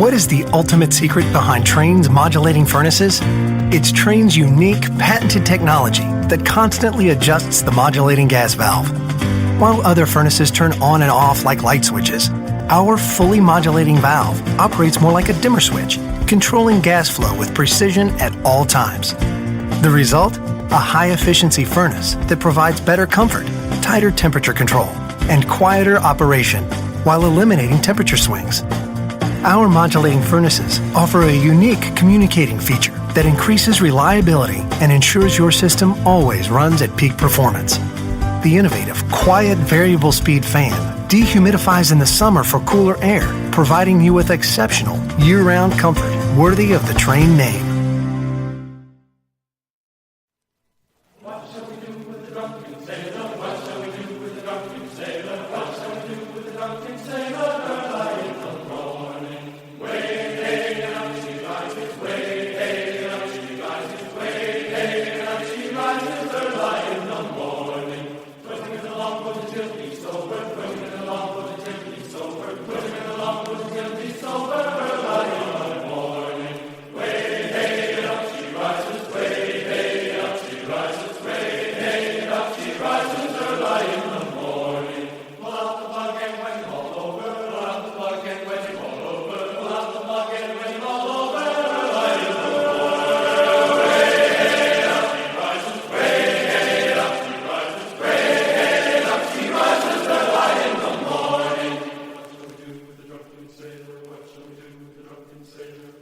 What is the ultimate secret behind Trane's modulating furnaces? It's Trane's unique, patented technology that constantly adjusts the modulating gas valve. While other furnaces turn on and off like light switches, our fully modulating valve operates more like a dimmer switch, controlling gas flow with precision at all times. The result? A high-efficiency furnace that provides better comfort, tighter temperature control, and quieter operation while eliminating temperature swings. Our modulating furnaces offer a unique communicating feature that increases reliability and ensures your system always runs at peak performance. The innovative, quiet, variable speed fan dehumidifies in the summer for cooler air, providing you with exceptional, year-round comfort worthy of the Trane name.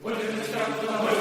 What